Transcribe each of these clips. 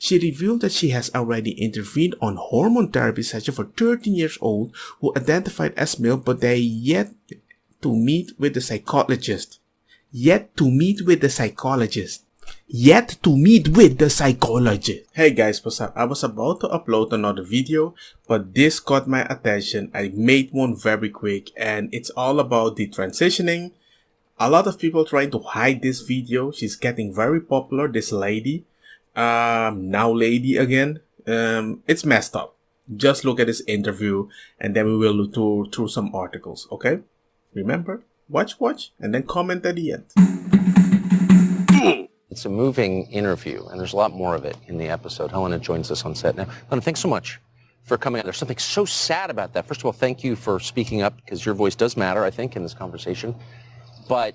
She revealed that she has already intervened on hormone therapy session for 13 years old who identified as male, but they yet to meet with the psychologist. Yet to meet with the psychologist. Yet to meet with the psychologist. Hey guys, what's up? I was about to upload another video, but this caught my attention. I made one very quick, and it's all about the transitioning. A lot of people trying to hide this video. She's getting very popular, this lady. Now lady again. It's messed up. Just look at this interview, and then we will look through some articles, okay? Remember, watch, and then comment at the end. It's a moving interview, and there's a lot more of it in the episode. Helena joins us on set now. Helena, thanks so much for coming out. There's something so sad about that. First of all, thank you for speaking up, because your voice does matter, I think, in this conversation. But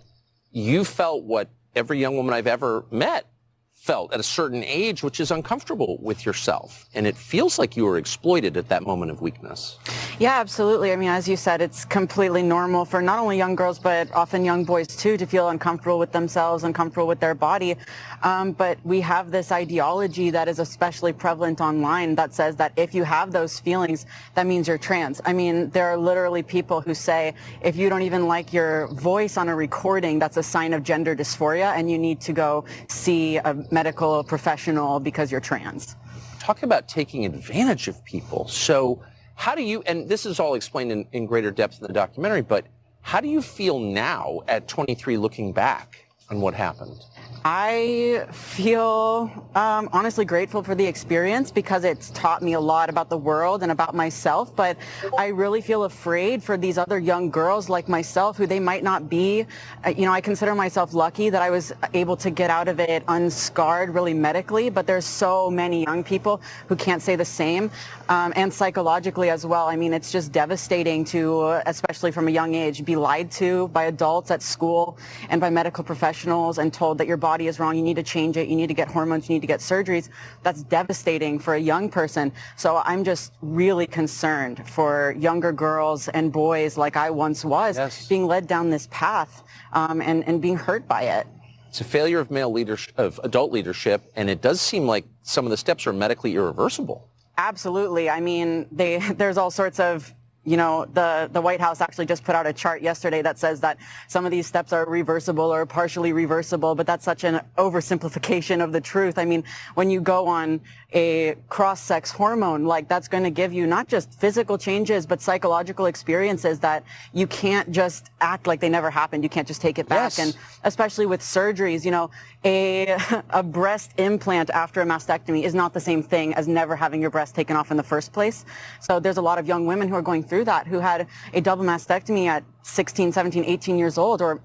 you felt what every young woman I've ever met felt at a certain age, which is uncomfortable with yourself. And it feels like you were exploited at that moment of weakness. Yeah, absolutely. I mean, as you said, it's completely normal for not only young girls, but often young boys too, to feel uncomfortable with themselves, uncomfortable with their body. But we have this ideology that is especially prevalent online that says that if you have those feelings, that means you're trans. I mean, there are literally people who say, if you don't even like your voice on a recording, that's a sign of gender dysphoria, and you need to go see a medical professional because you're trans. Talk about taking advantage of people. So how do you, and this is all explained in greater depth in the documentary, but how do you feel now at 23 looking back on what happened? I feel honestly grateful for the experience because it's taught me a lot about the world and about myself, but I really feel afraid for these other young girls like myself who they might not be. You know, I consider myself lucky that I was able to get out of it unscarred really medically, but there's so many young people who can't say the same, and psychologically as well. I mean, it's just devastating to, especially from a young age, be lied to by adults at school and by medical professionals and told that your body is wrong, you need to change it, you need to get hormones, you need to get surgeries. That's devastating for a young person. So I'm just really concerned for younger girls and boys like I once was, yes, being led down this path and being hurt by it. It's a failure of male leadership, of adult leadership, and it does seem like some of the steps are medically irreversible. Absolutely. I mean, there's all sorts of, you know, the White House actually just put out a chart yesterday that says that some of these steps are reversible or partially reversible, but that's such an oversimplification of the truth. I mean, when you go on a cross-sex hormone, like that's going to give you not just physical changes, but psychological experiences that you can't just act like they never happened. You can't just take it back. Yes. And especially with surgeries, you know, a breast implant after a mastectomy is not the same thing as never having your breast taken off in the first place. So there's a lot of young women who are going through that, who had a double mastectomy at 16, 17, 18 years old, or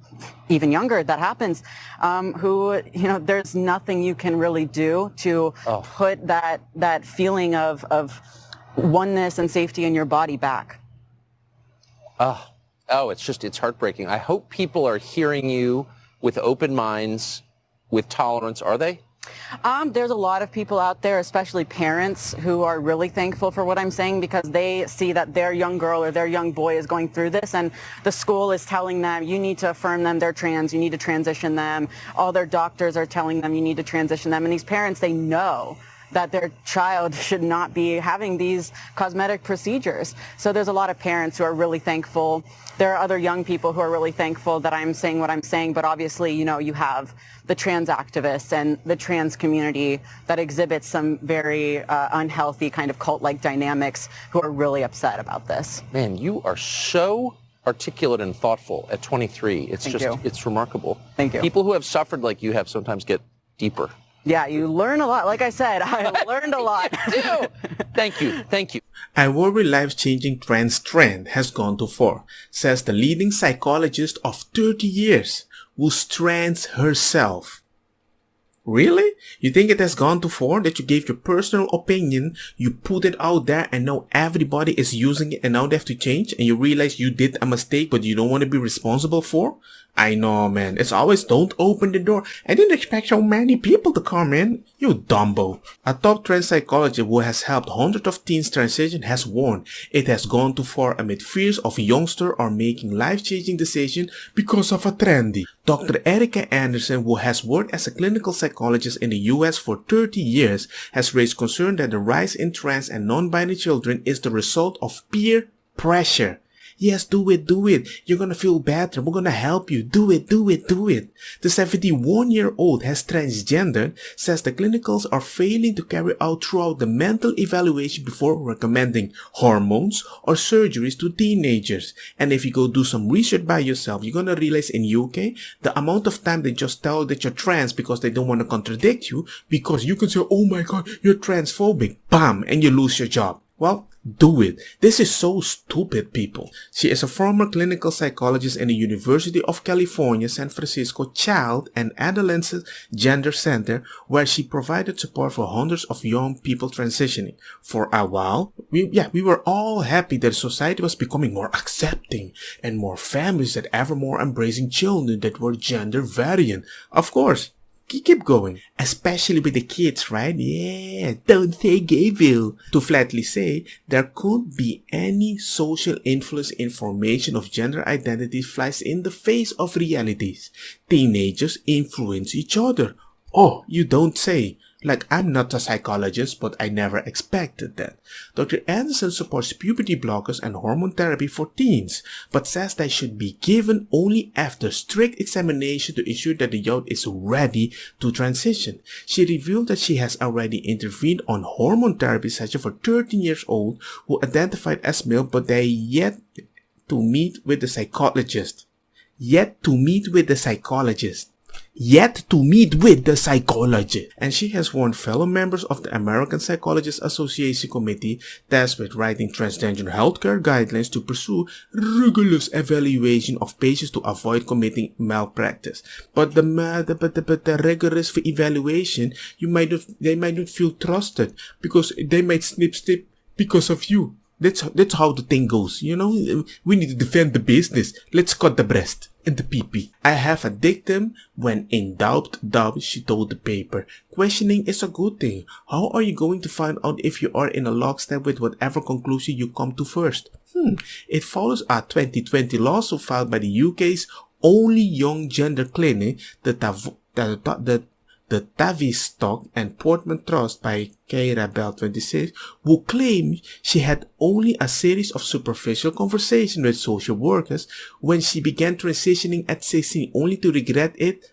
even younger, that happens, who, you know, there's nothing you can really do to put that feeling of oneness and safety in your body back. It's heartbreaking. I hope people are hearing you with open minds, with tolerance. Are they? There's a lot of people out there, especially parents, who are really thankful for what I'm saying because they see that their young girl or their young boy is going through this, and the school is telling them, you need to affirm them, they're trans, you need to transition them. All their doctors are telling them you need to transition them. And these parents, they know that their child should not be having these cosmetic procedures. So there's a lot of parents who are really thankful. There are other young people who are really thankful that I'm saying what I'm saying, but obviously, you know, you have the trans activists and the trans community that exhibits some very unhealthy kind of cult-like dynamics who are really upset about this. Man, you are so articulate and thoughtful at 23. It's remarkable. Thank you. People who have suffered like you have sometimes get deeper. Yeah, you learn a lot. Like I said, I learned a lot. You do. Thank you. Thank you. I worry life-changing trans trend has gone too far, says the leading psychologist of 30 years, who's trans herself. Really? You think it has gone too far that you gave your personal opinion, you put it out there, and now everybody is using it and now they have to change, and you realize you did a mistake but you don't want to be responsible for? I know, man. It's always don't open the door. I didn't expect so many people to come in. You dumbo. A top trend psychologist who has helped hundreds of teens transition has warned it has gone too far amid fears of youngsters are making life-changing decisions because of a trendy. Dr. Erica Anderson, who has worked as a clinical psychologist in the US for 30 years, has raised concern that the rise in trans and non-binary children is the result of peer pressure. Yes, do it. You're gonna feel better. We're gonna help you. Do it. The 71-year-old has transgendered, says the clinicals are failing to carry out throughout the mental evaluation before recommending hormones or surgeries to teenagers. And if you go do some research by yourself, you're gonna realize in UK, the amount of time they just tell that you're trans because they don't want to contradict you, because you can say, oh my god, you're transphobic, bam, and you lose your job. Well, do it. This is so stupid, people. She is a former clinical psychologist in the University of California, San Francisco Child and Adolescent Gender Center, where she provided support for hundreds of young people transitioning. For a while, we were all happy that society was becoming more accepting and more families that ever more embracing children that were gender variant. Of course. Keep going. Especially with the kids, right? Yeah, don't say Gayville. To flatly say, there could be any social influence information of gender identity flies in the face of realities. Teenagers influence each other. Oh, you don't say. Like, I'm not a psychologist, but I never expected that. Dr. Anderson supports puberty blockers and hormone therapy for teens, but says they should be given only after strict examination to ensure that the youth is ready to transition. She revealed that she has already intervened on hormone therapy session for 13 years old who identified as male, but they yet to meet with the psychologist. And she has warned fellow members of the American Psychologists Association Committee tasked with writing transgender healthcare guidelines to pursue rigorous evaluation of patients to avoid committing malpractice. But the rigorous evaluation, they might not feel trusted because they might snip because of you. That's how the thing goes, you know. We need to defend the business. Let's cut the breast and the pee-pee. I have a dictum: when in doubt, she told the paper. Questioning is a good thing. How are you going to find out if you are in a lockstep with whatever conclusion you come to first? It follows a 2020 lawsuit filed by the UK's only young gender clinic, the Tavistock and Portman Trust by Keira Bell 26, who claimed she had only a series of superficial conversations with social workers when she began transitioning at 16, only to regret it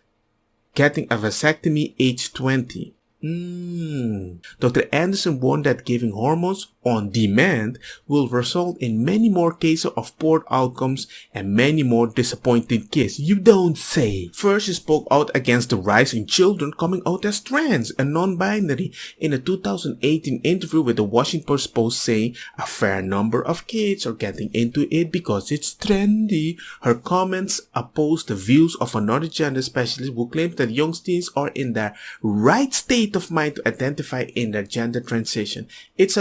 getting a vasectomy age 20. Dr. Anderson warned that giving hormones on demand will result in many more cases of poor outcomes and many more disappointed kids. You don't say. First, she spoke out against the rise in children coming out as trans and non-binary in a 2018 interview with the Washington Post, saying a fair number of kids are getting into it because it's trendy. Her comments opposed the views of another gender specialist who claims that young teens are in their right state of mind to identify in their gender transition. It's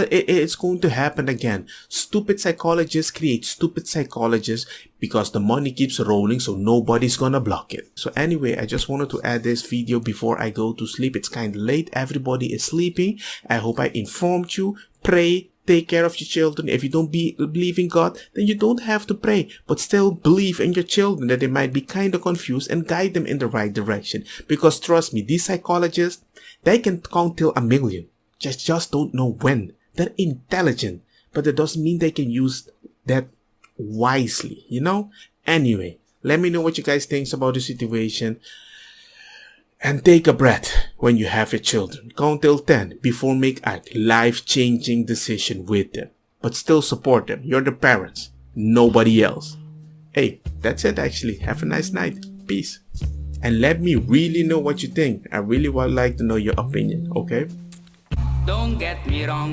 going to happen again. Stupid psychologists create stupid psychologists because the money keeps rolling, so nobody's gonna block it. So anyway, I just wanted to add this video before I go to sleep. It's kind of late. Everybody is sleeping. I hope I informed you. Pray. Take care of your children. If you don't believe in God, then you don't have to pray, but still believe in your children that they might be kind of confused and guide them in the right direction. Because trust me, these psychologists, they can count till 1,000,000. Just don't know when. They're intelligent, but that doesn't mean they can use that wisely, you know? Anyway, let me know what you guys think about the situation. And take a breath when you have your children. Count till 10 before make a life-changing decision with them. But still support them. You're the parents, nobody else. Hey, that's it actually. Have a nice night. Peace. And let me really know what you think. I really would like to know your opinion, okay? Don't get me wrong.